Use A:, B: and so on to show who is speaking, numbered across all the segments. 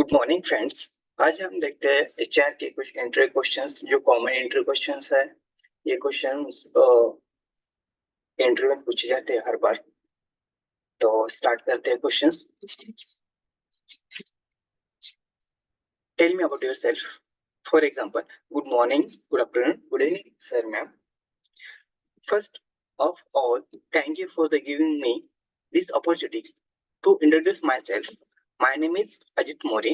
A: Good morning friends. आज हम देखते हैं एचआर के कुछ एंट्री क्वेश्चंस जो कॉमन एंट्री क्वेश्चंस है। ये क्वेश्चंस इंटरव्यू में पूछे जाते हैं हर बार। तो स्टार्ट करते हैं questions. Tell me about yourself. For example, good morning, good afternoon, good evening sir ma'am. First of all, thank you for giving me this opportunity to introduce myself. My name is Ajit More.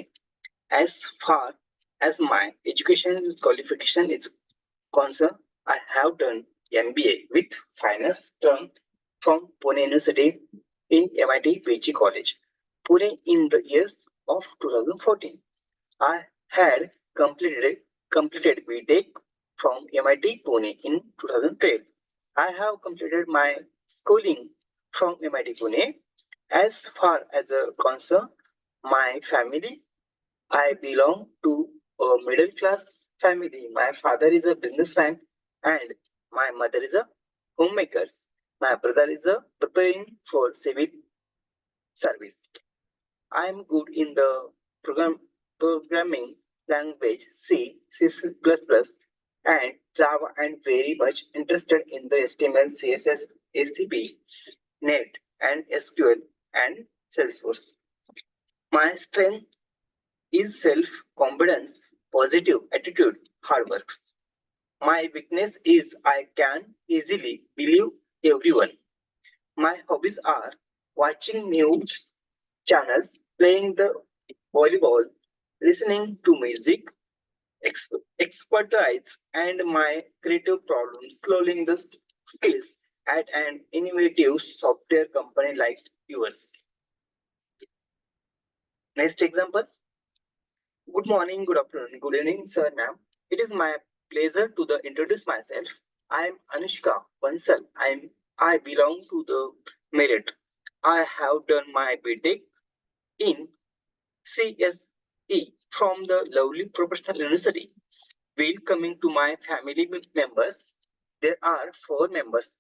A: As far as my education qualification is concerned, I have done MBA with finance term from Pune University in MIT PG College, Pune in the years of 2014. I had completed BTech from MIT Pune in 2012. I have completed my schooling from MIT Pune. As far as a concern, my family, I belong to a middle class family. My father is a businessman and my mother is a homemaker. My brother is a preparing for civil service. I am good in the programming language C, C++, and Java, and very much interested in the HTML, CSS, ACP, NET, and SQL and Salesforce. My strength is self-confidence, positive attitude, hard work. My weakness is I can easily believe everyone. My hobbies are watching news channels, playing the volleyball, listening to music, expertise, and my creative problem solving the skills at an innovative software company like yours. Next example. Good morning, good afternoon, good evening, sir, ma'am. It is my pleasure to introduce myself. I am Anushka Bansal. I belong to the Merit. I have done my BTech in CSE from the lovely professional university. Welcoming to my family members. There are 4 members,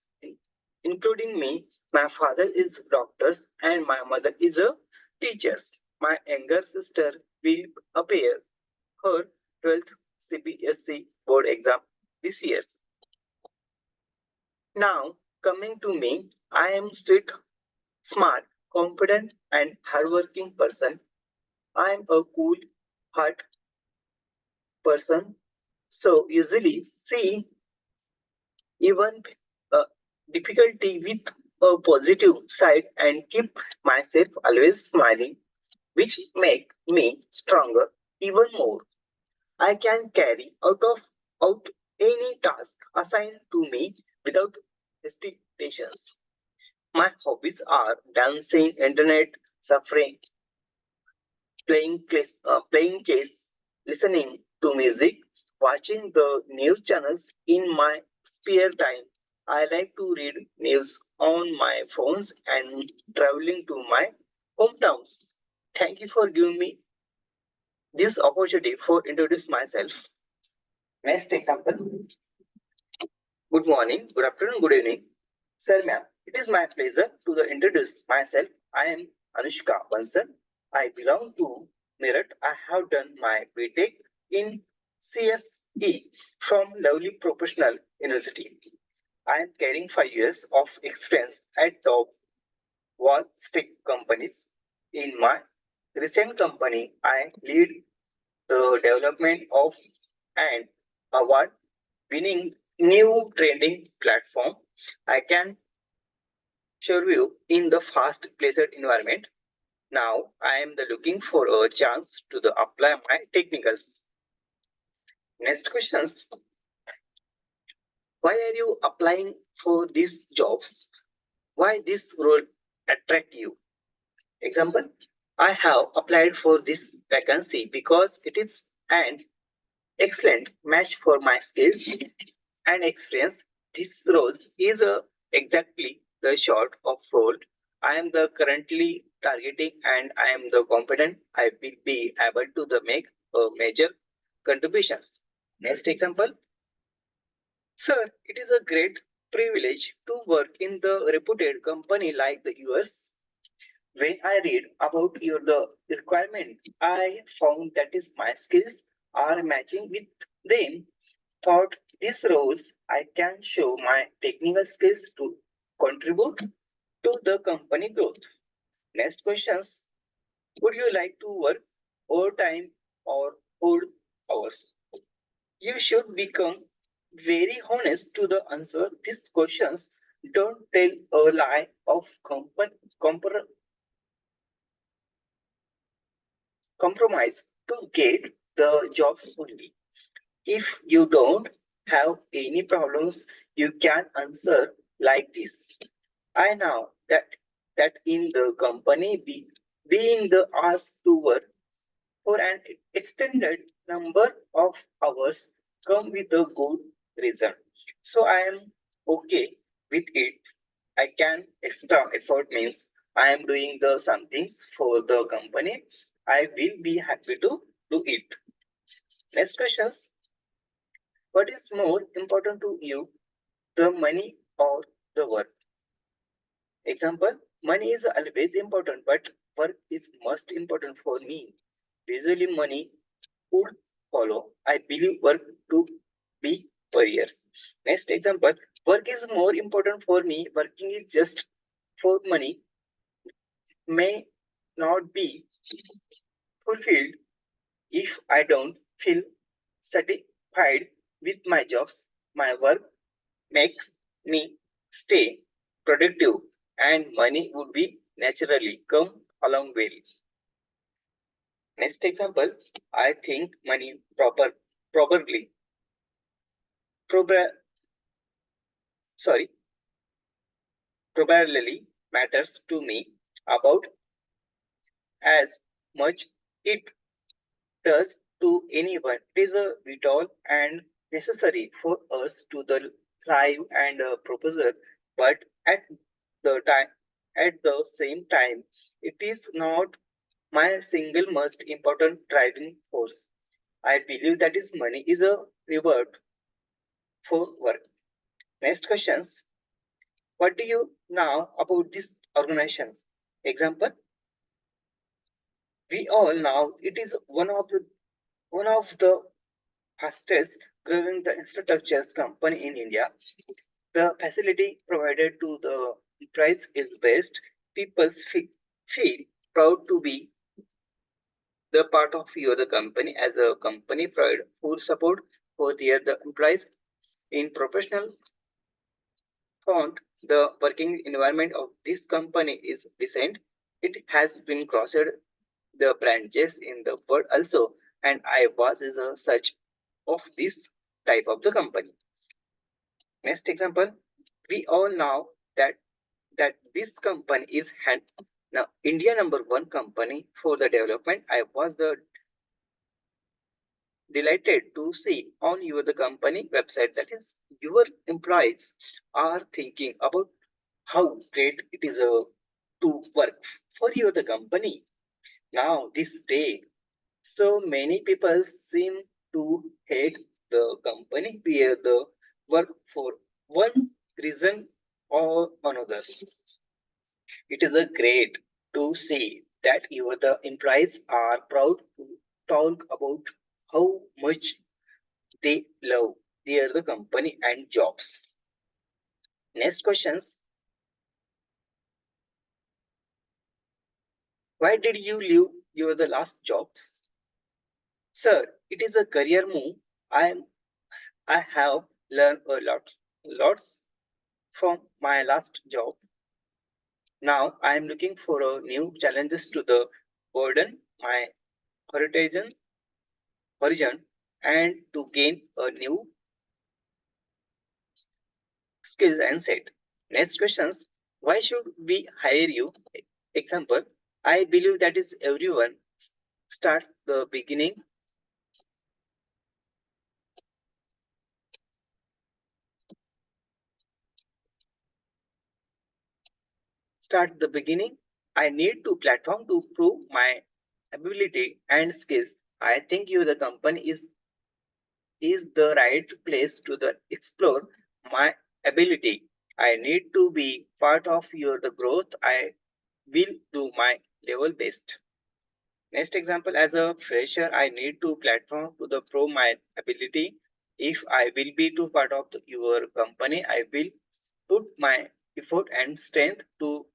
A: including me. My father is doctors and my mother is a teacher. My younger sister will appear her 12th CBSE board exam this year. Now, coming to me, I am sweet, smart, confident, and hardworking person. I am a cool heart person, so usually see even difficulty with a positive side and keep myself always smiling, which make me stronger even more. I can carry out any task assigned to me without hesitations. My hobbies are dancing, internet, suffering, playing chess, listening to music, watching the news channels in my spare time. I like to read news on my phones and traveling to my hometowns. Thank you for giving me this opportunity for introduce myself. Next example. Good morning, good afternoon, good evening. Sir, ma'am, it is my pleasure to introduce myself. I am Anushka Bansal. I belong to Meerut. I have done my BTech in CSE from lovely professional university. I am carrying 5 years of experience at top Wall Street companies. In my recent company, I lead the development of an award winning new training platform. I can show you in the fast paced environment. Now I am looking for a chance to apply my technicals. Next questions. Why are you applying for these jobs? Why this role attract you? Example, I have applied for this vacancy because it is an excellent match for my skills and experience. This role is exactly the sort of role I am currently targeting, and I am confident I will be able to make major contributions. Next example. Sir, it is a great privilege to work in the reputed company like yours. When I read about the requirement, I found that is my skills are matching with them. Thought these roles I can show my technical skills to contribute to the company growth. Next questions. Would you like to work overtime or odd hours? You should become very honest to the answer these questions. Don't tell a lie of compromise to get the jobs only. If you don't have any problems, you can answer like this. I know that in the company being the asked to work for an extended number of hours come with a good reason. So I am okay with it. I can extra effort means I am doing the some things for the company. I will be happy to do it. Next questions. What is more important to you, the money or the work? Example, money is always important, but work is most important for me. Usually money would follow. I believe work to be careers. Next example, work is more important for me. Working is just for money may not be fulfilled if I don't feel satisfied with my jobs. My work makes me stay productive and money would be naturally come along well. Next example, I think money probably proba- sorry probably matters to me about as much it does to anyone. It is a vital and necessary for us to the thrive and proposal, but the time at the same time, it is not my single most important driving force. I believe that is money is a reward for work. Next questions. What do you know about this organization? Example, we all know it is one of the fastest growing the infrastructure company in India. The facility provided to the price is best. People feel proud to be the part of your the company as a company provide full support for the employees in professional front. The working environment of this company is decent. It has been crossed the branches in the world also, and I was is a such of this type of the company. Next example, we all know that this company is now India number one company for the development. I was the delighted to see on your the company website that is your employees are thinking about how great it is to work for your the company. Now this day, so many people seem to hate the company where the work for one reason or another. It is a great to see that your the employees are proud to talk about how much they love their the company and jobs. Next questions. Why did you leave your the last jobs? Sir, it is a career move. I have learned a lots from my last job. Now I am looking for a new challenges to the burden my horizon horizon and to gain a new skills and set. Next questions. Why should we hire you? Example. I believe that is everyone start the beginning. Start the beginning. I need to platform to prove my ability and skills. I think you the company is the right place to the explore my ability. I need to be part of your the growth. I will do my level best. Next example, as a fresher, I need to platform to the pro my ability. If I will be to part of your company, I will put my effort and strength to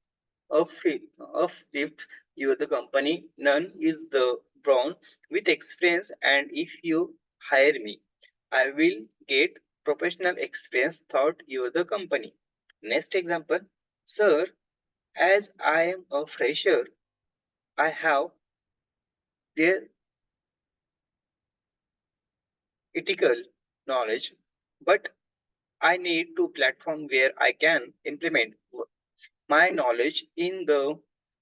A: uplift you the company. None is the brown with experience, and if you hire me, I will get professional experience thought you the company. Next example, sir, as I am a fresher, I have their ethical knowledge, but I need to platform where I can implement my knowledge in the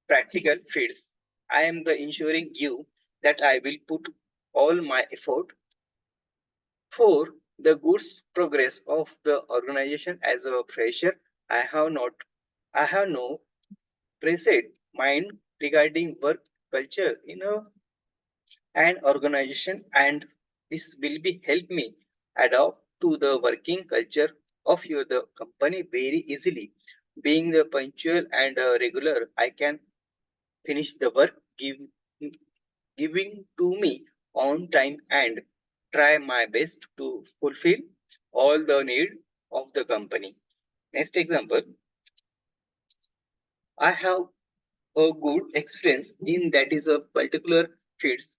A: practical fields. I am the ensuring you that I will put all my effort for the good progress of the organization as a fresher. I have not I have no preset mind regarding work culture in an organization, and this will be help me adapt to the working culture of your the company very easily. Being the punctual and regular, I can finish the work giving to me on time and try my best to fulfill all the need of the company. Next example, I have a good experience in that is a particular fields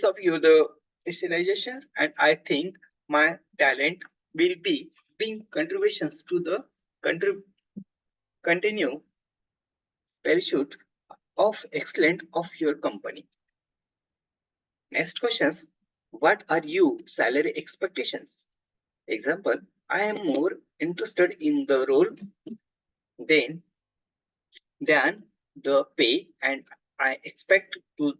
A: of your the specialization, and I think my talent will be being contributions to the contrib- continue pursuit of excellent of your company. Next questions, what are you salary expectations? Example, I am more interested in the role than than the pay, and I expect to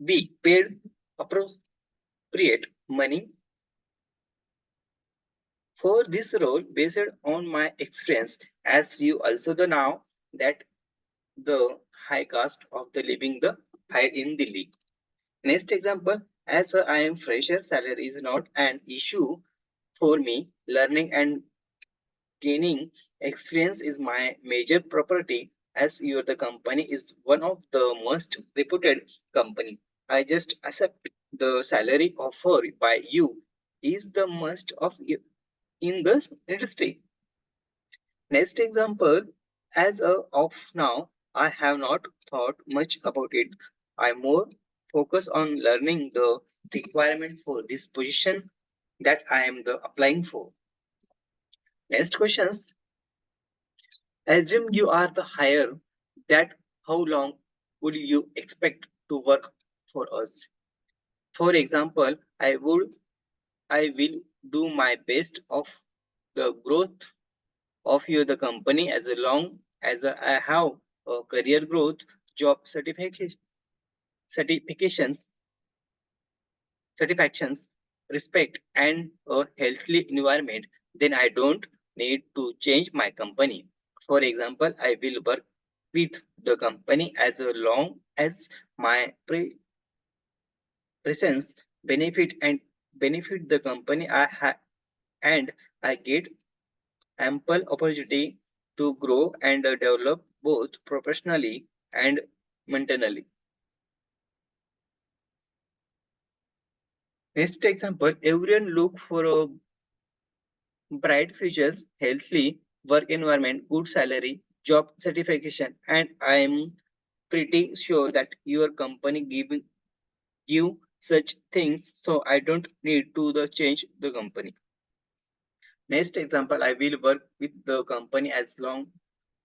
A: be paid appropriate money for this role based on my experience. As you also the now that the high cost of the living the high in Delhi. Next example, as I am fresher, salary is not an issue for me. Learning and gaining experience is my major property, as your the company is one of the most reputed company. I just accept the salary offered by you is the most of you in the industry. Next example, as of now, I have not thought much about it. I more focus on learning the requirement for this position that I am the applying for. Next questions. Assume you are the hire that how long would you expect to work for us? For example, I will do my best of the growth of you the company as long as I have a career growth, job certifications, satisfactions, respect, and a healthy environment, then I don't need to change my company. For example, I will work with the company as long as my presence benefit the company and I get ample opportunity to grow and develop both professionally and mentally. Next example, everyone look for a bright futures, healthy work environment, good salary, job certification, and I am pretty sure that your company give such things, so I don't need to the change the company. Next example, I will work with the company as long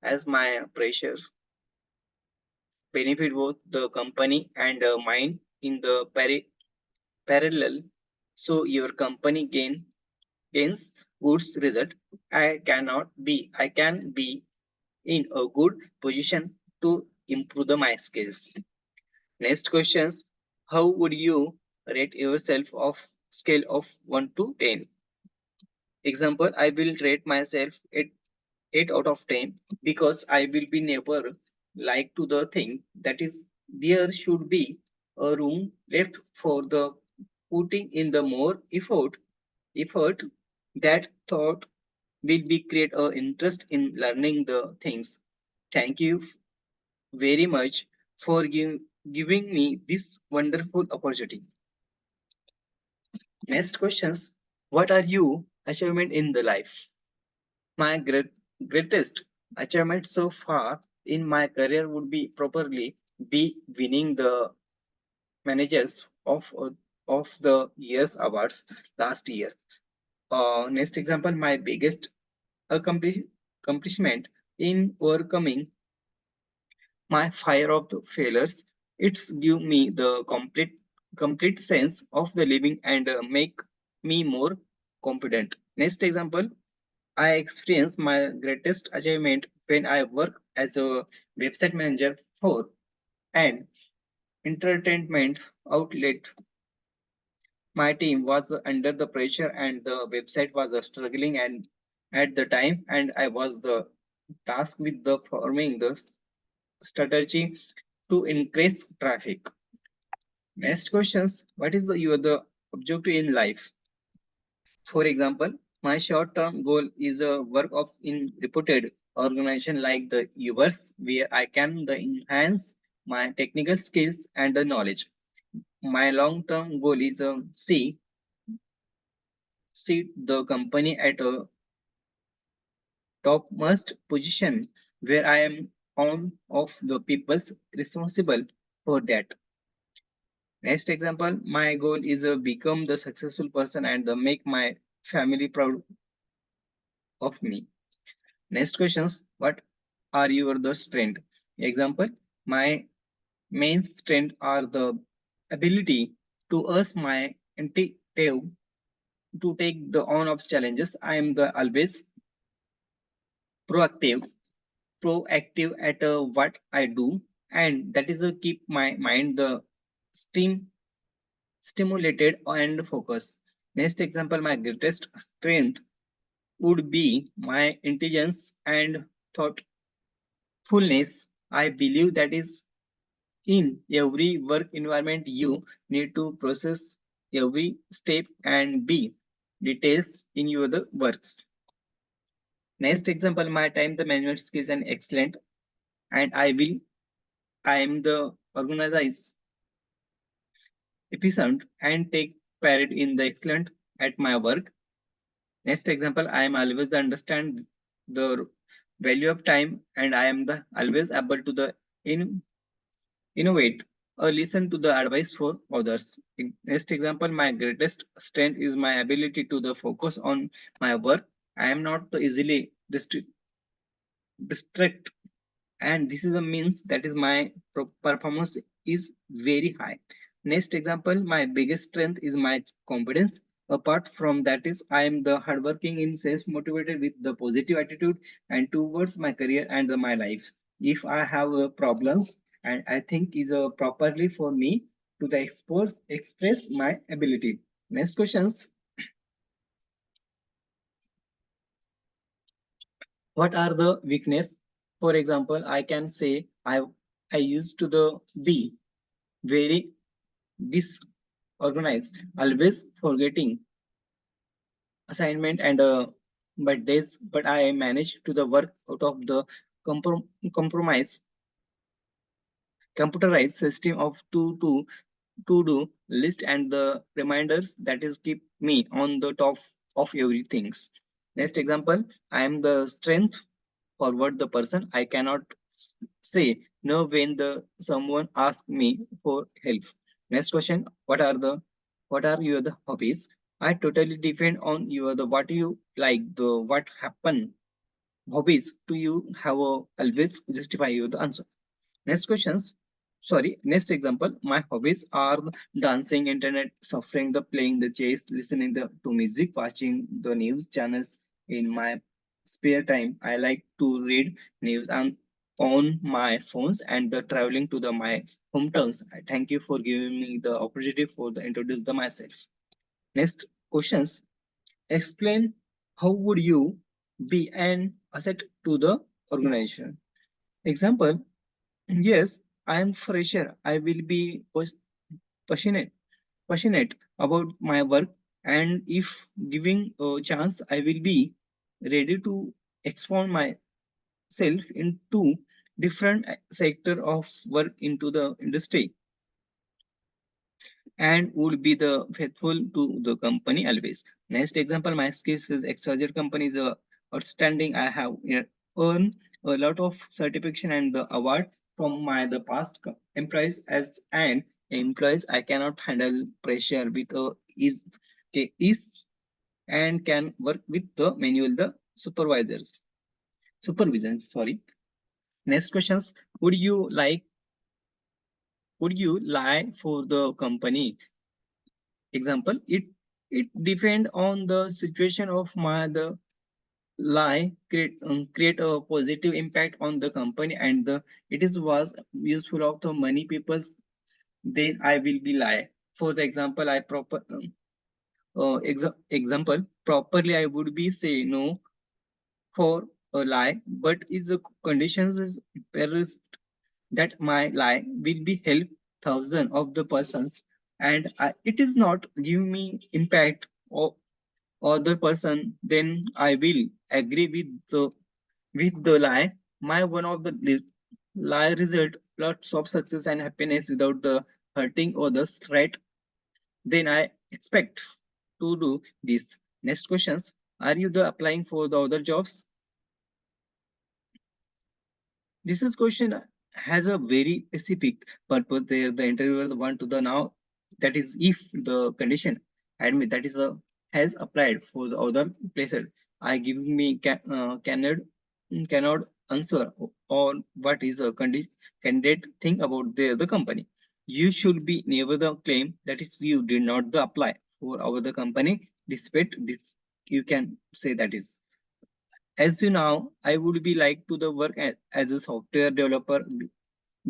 A: as my pressures benefit both the company and mine in the parallel. So your company gains good result. I can be in a good position to improve my skills. Next questions. How would you rate yourself of scale of 1 to 10? Example, I will rate myself at 8 out of 10 because I will be never like to the thing that is there should be a room left for the putting in the more effort that thought will be create a interest in learning the things. Thank you very much for giving me this wonderful opportunity. Next questions. What are you achievement in the life? My greatest achievement so far in my career would be properly be winning the managers of the years awards last year. Next example, my biggest accomplishment in overcoming my fire of the failures. It's give me the complete sense of the living and make me more confident. Next example, I experienced my greatest achievement when I work as a website manager for an entertainment outlet. My team was under the pressure and the website was struggling and at the time and I was the task with the forming the strategy to increase traffic. Next questions. What is the objective in life? For example, my short-term goal is a work of in reputed organization like the yours, where I can the enhance my technical skills and the knowledge. My long-term goal is see the company at a topmost position where I am on of the people's responsible for that. Next example, my goal is become the successful person and make my family proud of me. Next questions, what are your the strength? Example, my main strength are the ability to us my initiative to take the on of challenges. I am the always proactive, proactive at what I do, and that is keep my mind the steam stimulated and focus. Next example, my greatest strength would be my intelligence and thoughtfulness. I believe that is in every work environment you need to process every step and be details in your the works. Next example, my time the management skills and excellent and I am the organized efficient and take pride in the excellent at my work. Next example, I am always the understand the value of time and I am the always able to the in innovate or listen to the advice for others. Next example, my greatest strength is my ability to the focus on my work. I am not easily distract and this is a means that is my performance is very high. Next example, my biggest strength is my confidence. Apart from that is I am the hardworking in self motivated with the positive attitude and towards my career and my life. If I have problems and I think is properly for me to the express my ability. Next questions, what are the weakness? For example, I can say I used to the be very disorganized, always forgetting assignment and but I managed to the work out of the compromise computerized system of to do list and the reminders that is keep me on the top of everything. Next example, I am the strength forward the person. I cannot say no when the someone asks me for help. Next question, what are your the hobbies? I totally depend on your the what you like the what happen hobbies to you have always justify you the answer. Next questions. Sorry, next example. My hobbies are dancing, internet, suffering, the playing the chess, listening to music, watching the news channels in my spare time. I like to read news on my phones and the traveling to the my hometowns. I thank you for giving me the opportunity for the introduce the myself. Next questions. Explain how would you be an asset to the organization. Example, yes, I am fresher. I will be passionate, passionate about my work, and if giving a chance, I will be ready to expand myself into different sector of work into the industry and would be the faithful to the company always. Next example, my skills is XYZ company is outstanding. I have earned a lot of certification and the award from my the past employees as an employees. I cannot handle pressure with is and can work with the manual the supervision. Sorry. Next questions. Would you like would you lie for the company? Example, it depend on the situation of my the lie create a positive impact on the company and the it is was useful of the many people's, then I will be lie. For the example, I example properly I would be say no for a lie, but is the conditions is that my lie will be help thousand of the persons and it is not give me impact or other person, then I will agree with the lie. My one of the lie result lots of success and happiness without the hurting others, right? Then I expect to do this. Next questions. Are you the applying for the other jobs? This is question has a very specific purpose there. The interviewer want to the now that is if the condition admit that is a has applied for the other places. I give me cannot answer or what is a candidate think about the company. You should be never the claim that is you did not the apply for our the company. Despite this, you can say that is as you now, I would be like to the work as a software developer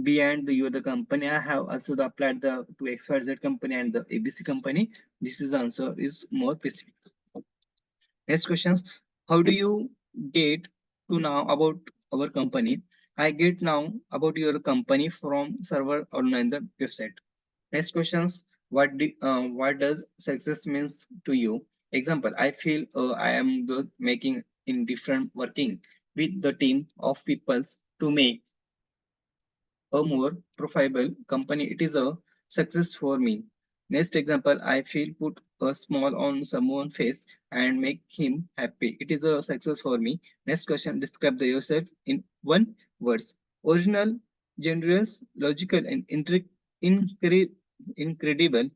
A: beyond the you the company. I have also the applied the to XYZ company and the ABC company. This is the answer is more specific. Next questions. How do you get to know about our company? I get now about your company from server online the website. Next questions. What does success means to you? Example, I feel I am the making in different working with the team of peoples to make a more profitable company. It is a success for me. Next example, I feel put a smile on someone's face and make him happy. It is a success for me. Next question, describe the yourself in one words. Original, generous, logical, and incredible.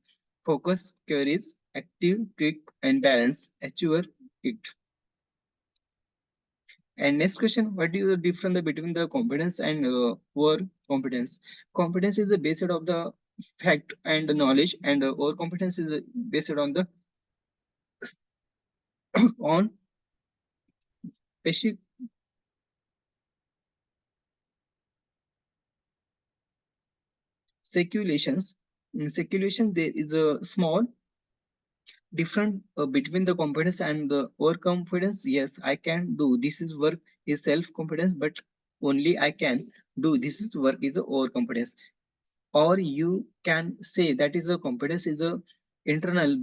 A: Focus, queries, active, quick, and balance. Achieve it. And next question, what is the difference between the competence and over competence? Competence is based of the fact and the knowledge, and over competence is based on the on basic speculations. In speculation, there is a small different between the confidence and the overconfidence. Yes, I can do this is work is self confidence, but only I can do this is work is the overconfidence. Or you can say that is a competence is a internal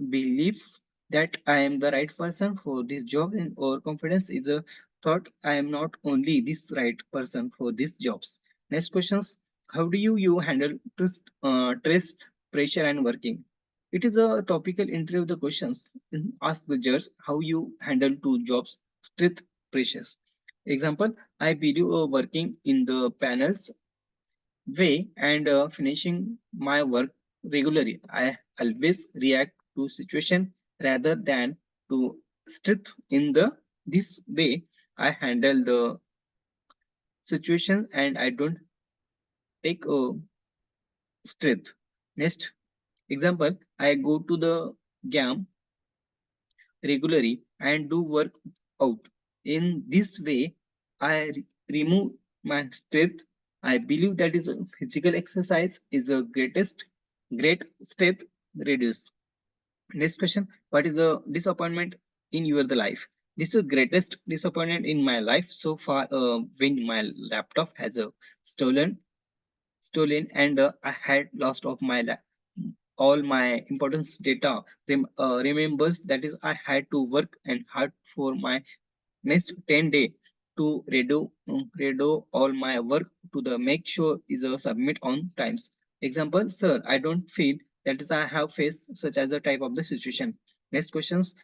A: belief that I am the right person for this job, and overconfidence is a thought I am not only this right person for these jobs. Next questions. How do you handle stress, pressure and working? It is a topical interview of the questions. Ask the judge how you handle two jobs, stress, pressures. Example, I believe working in the panels way and finishing my work regularly. I always react to situation rather than to strength in the this way. I handle the situation and I don't take a strength. Next example, I go to the gam regularly and do work out. In this way, I remove my strength. I believe that is a physical exercise is the great strength reduce. Next question, what is the disappointment in your the life? This is the greatest disappointment in my life so far when my laptop has a stolen stolen and I had lost of my all my important data. Remembers that is I had to work and hard for my next 10 day to redo all my work to the make sure is a submit on times. Example, sir, I don't feel that is I have faced such as a type of the situation. Next questions,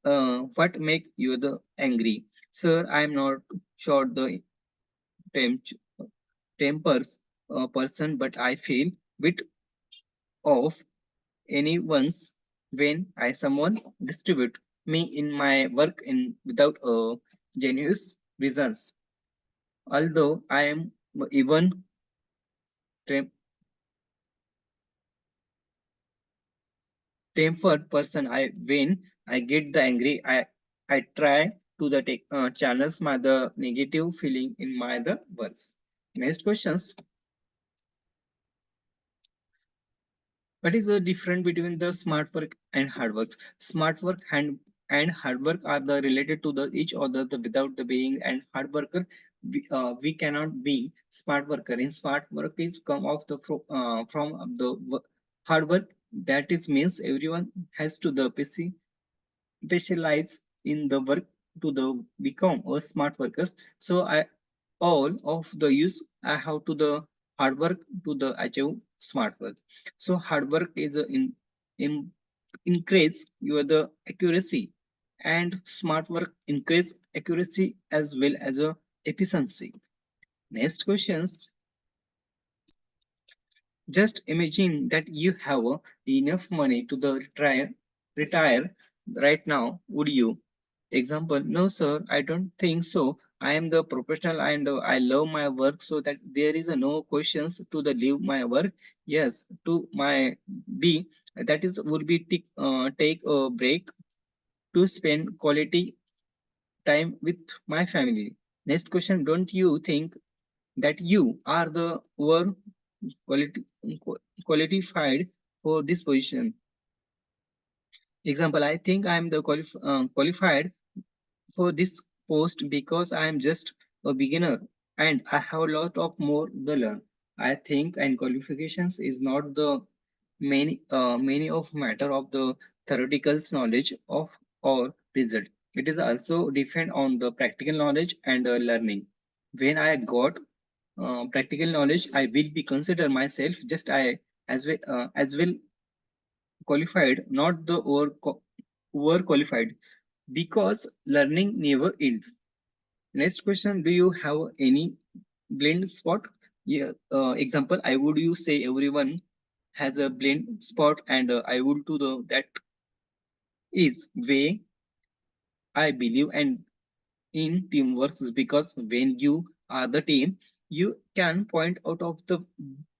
A: what make you the angry? Sir, I am not sure the temp- tempers person, but I feel bit of anyone's when I someone distribute me in my work in without genuine reasons. Although I am even tem- tempered person, I when I get the angry, I try to the take channels my the negative feeling in my the words. Next questions. What is the difference between the smart work and hard work? Smart work and hard work are the related to the each other the without the being and hard worker. We cannot be smart worker. In smart work is come off the from the hard work. That is means everyone has to the PC specialize in the work to the become a smart workers. So I all of the use I have to the hard work to the achieve smart work. So hard work is in increase your the accuracy and smart work increase accuracy as well as a efficiency. Next questions. Just imagine that you have enough money to the retire right now. Would you? Example, no sir, I don't think so. I am the professional and I love my work so that there is no questions to the leave my work. Yes, to my B, that is would be take a break to spend quality time with my family. Next question, don't you think that you are the were quality, qualified for this position? Example, I think I am the qualified for this post because I am just a beginner and I have a lot of more to learn. I think and qualifications is not the many of matter of the theoretical knowledge of or result. It is also depend on the practical knowledge and learning. When I got practical knowledge, I will be consider myself just I as well qualified, not the over qualified because learning never ends. Next question, do you have any blind spot? Yeah, example, I would you say everyone has a blind spot and I would do the that is way I believe and in teamwork is because when you are the team, you can point out of the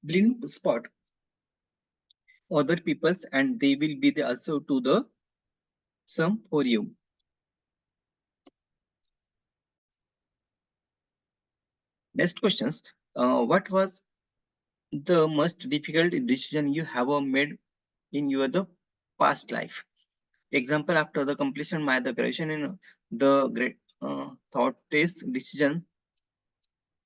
A: blind spot other people's and they will be the also to the some for you. Next questions, what was the most difficult decision you have made in your the past life? Example, after the completion my the graduation in the great thought test decision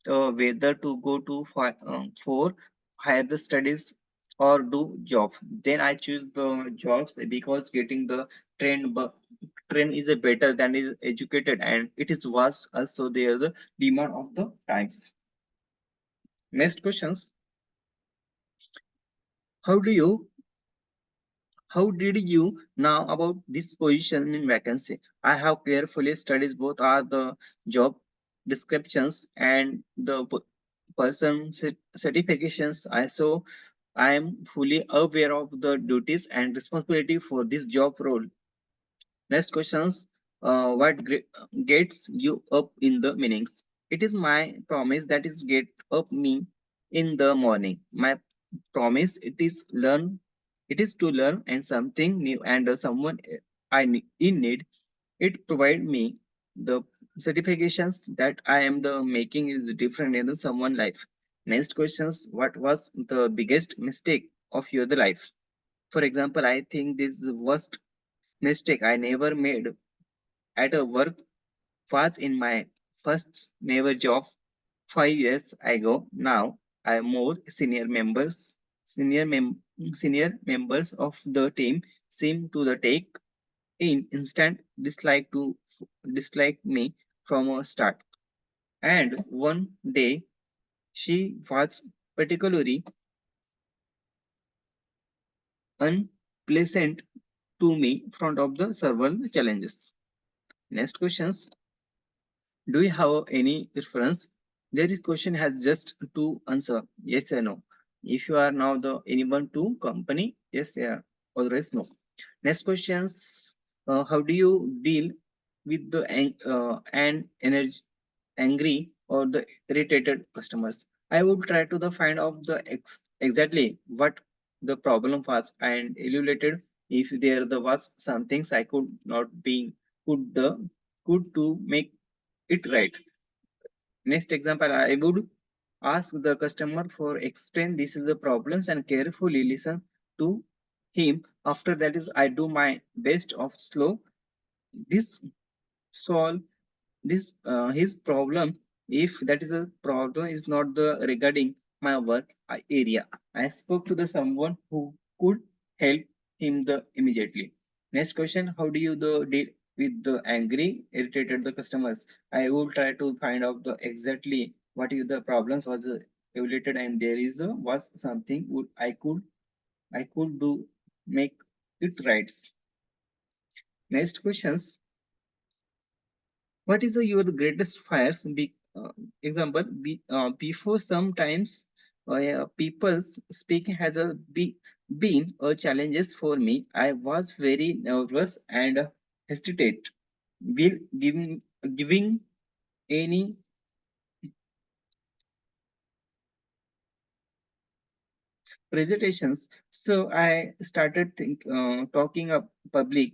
A: whether to go to for higher the studies or do job. Then I choose the jobs because getting the train train is a better than is educated and it is vast also there the demand of the times. Next questions, how do you how did you know about this position in vacancy? I have carefully studied both are the job descriptions and the person certifications. I so I am fully aware of the duties and responsibility for this job role. Next questions. Gets you up in the meetings? It is my promise that is get up me in the morning. My promise it is to learn and something new and someone in need. It provide me the certifications that I am the making is different in the someone life. Next questions, what was the biggest mistake of your life? For example, I think this is the worst mistake I never made at a work was in my first never job 5 years ago. Now I am more senior members of the team seem to the take in instant dislike me from a start.
B: And one day she was particularly unpleasant to me front of the several challenges. Next questions. Do you have any reference? There is question has just to answer yes or no. If you are now the anyone to company, yes, yeah, otherwise no. Next questions. How do you deal with the and energy angry or the irritated customers? I would try to the find out the exactly what the problem was and evaluated if there the was some things I could not be could to make it right. Next example, I would ask the customer for explain this is the problems and carefully listen to him. After that is I do my best of slow this solve this his problem. If that is a problem is not the regarding my work area, I spoke to the someone who could help him the immediately. Next question, how do you the deal with the angry irritated the customers? I will try to find out the exactly what is the problems was evaluated and there is a was something would I could do make it right. Next questions, what is your greatest fires? Example, before sometimes people speaking has been a challenges for me. I was very nervous and hesitate. Will giving any presentations. So I started talking up public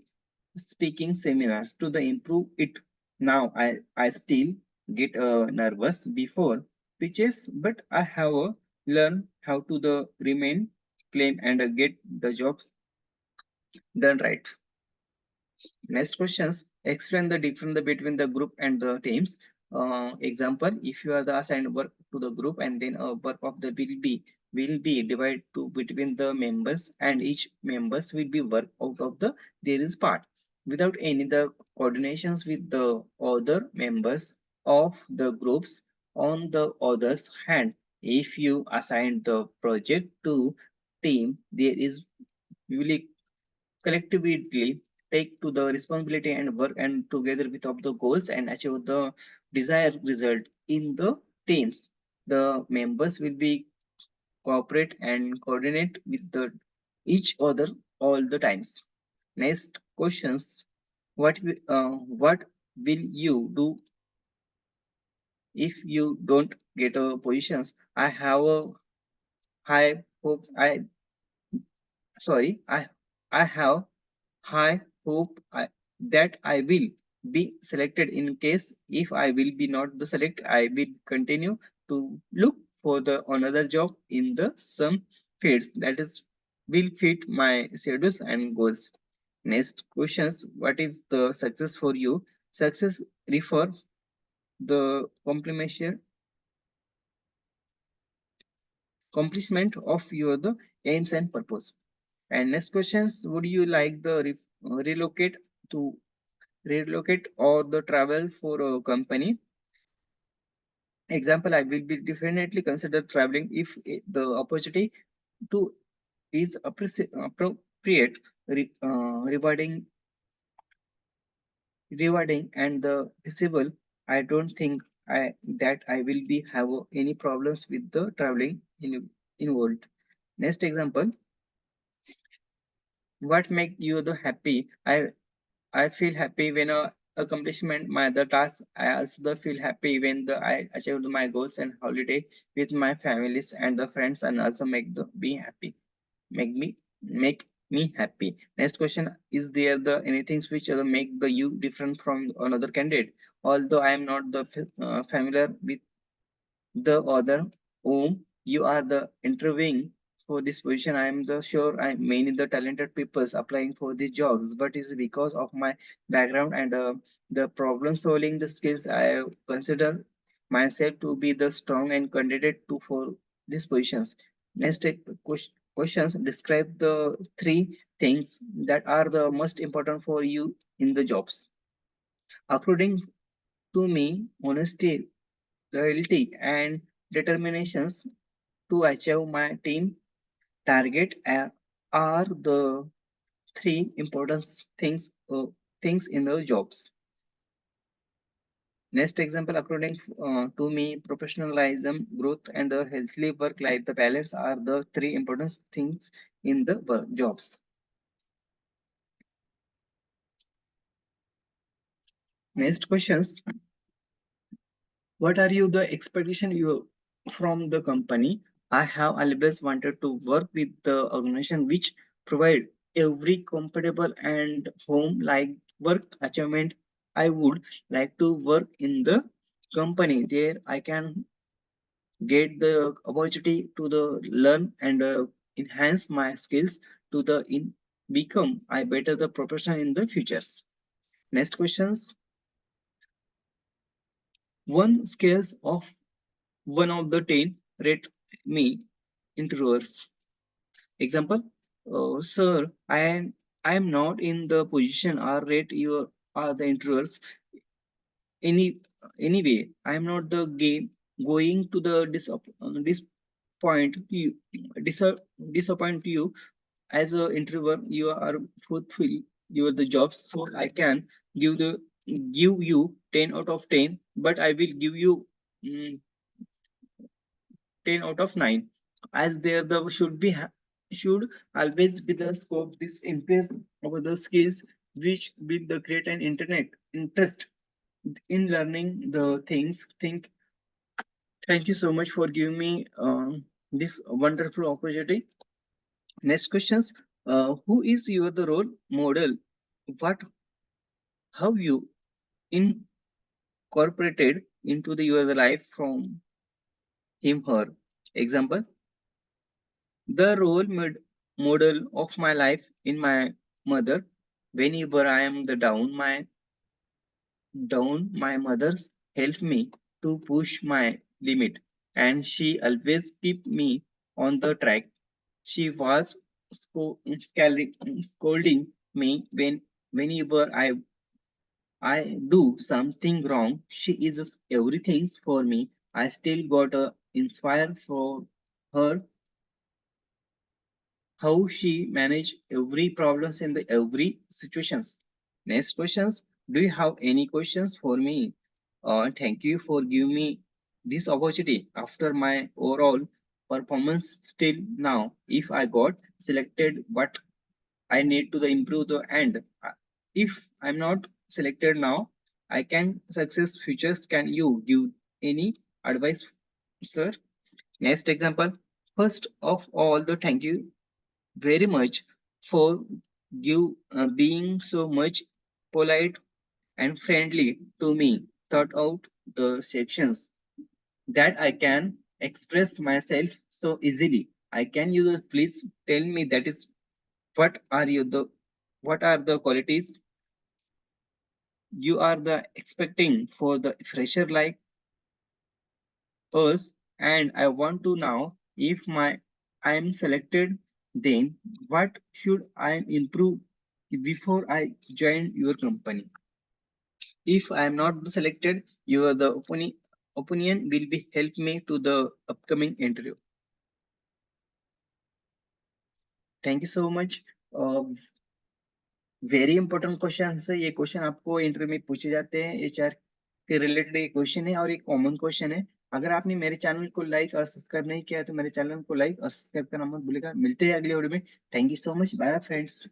B: speaking seminars to the improve it. Now I still get nervous before pitches, but I have learned how to the remain claim and get the job done right. Next questions. Explain the difference between the group and the teams. Example, if you are the assigned work to the group and then a work of the will be divided to between the members and each members will be work out of the there is part without any the coordinations with the other members of the groups on the other's hand. If you assign the project to team, there is will collectively take to the responsibility and work and together with of the goals and achieve the desired result in the teams. The members will be cooperate and coordinate with the each other all the times. Next questions. What will you do if you don't get a positions? I have a high hope I have high hope that I will be selected. In case if I will be not the select, I will continue to look for the another job in the some fields that is will fit my schedules and goals. Next questions, what is the success for you? Success refer the accomplishment of your the aims and purpose. And next questions, would you like the to relocate or the travel for a company? Example, I will be definitely consider traveling if the opportunity to is appropriate, rewarding and the visible. I don't think I will be have any problems with the traveling involved. Next example, what make you the happy? I feel happy when accomplishment my the task. I also feel happy when I achieved my goals and holiday with my families and the friends and also make the be happy. Make me happy. Next question, is there the anything which make the you different from another candidate? Although I am not the familiar with the other whom you are the interviewing for this position, I am the sure I many the talented peoples applying for these jobs, but it's because of my background and the problem solving the skills I consider myself to be the strong and candidate to for these positions. Next questions, describe the three things that are the most important for you in the jobs. According to me, honesty loyalty, and determinations to achieve my team target are the three important things in the jobs. Next example, according to me, professionalism, growth, and the healthy work-life the balance are the three important things in the jobs. Next questions. What are you the expectation you from the company? I have always wanted to work with the organization which provide every comfortable and home like work achievement. I would like to work in the company there I can get the opportunity to the learn and enhance my skills to the in become I better the professional in the futures. Next questions. One scales of 1 of the 10 rate me interviewers. Example, sir, I am not in the position or rate you are the interviewers any anyway. I am not the game going to the disappoint you disappoint you as a interviewer. You are fulfill your the jobs, so I can give the give you 10 out of 10, but I will give you mm, 10 out of 9 as there the should be should always be the scope this impress over the skills which will the create an internet interest in learning the things. Thank you so much for giving me this wonderful opportunity. Next questions. Who is your the role model? What how you incorporated into the your life from him her? Example, the model of my life in my mother. Whenever I am the down, my mother's help me to push my limit, and she always keep me on the track. She was scolding me whenever I do something wrong. She is everything for me. I still got inspired for her how she manage every problems in the every situations. Next questions. Do you have any questions for me? Thank you for giving me this opportunity after my overall performance still now. If I got selected, what I need to the improve the end. If I'm not selected now, I can success futures. Can you give any advice, sir? Next example. First of all, the thank you very much for being so much polite and friendly to me throughout the sections that I can express myself so easily. I can you please tell me that is what are you the what are the qualities you are the expecting for the fresher like us, and I want to know if my I am selected, then what should I improve before I join your company? If I am not selected, your the opinion will be help me to the upcoming interview. Thank you so much. Very important question है ये question आपको interview में पूछे जाते हैं HR के related एक question है और एक कॉमन क्वेश्चन है अगर आपने मेरे चैनल को लाइक और सब्सक्राइब नहीं किया है तो मेरे चैनल को लाइक और सब्सक्राइब करना मत भूलिएगा मिलते हैं अगले वीडियो में thank you so much bye friends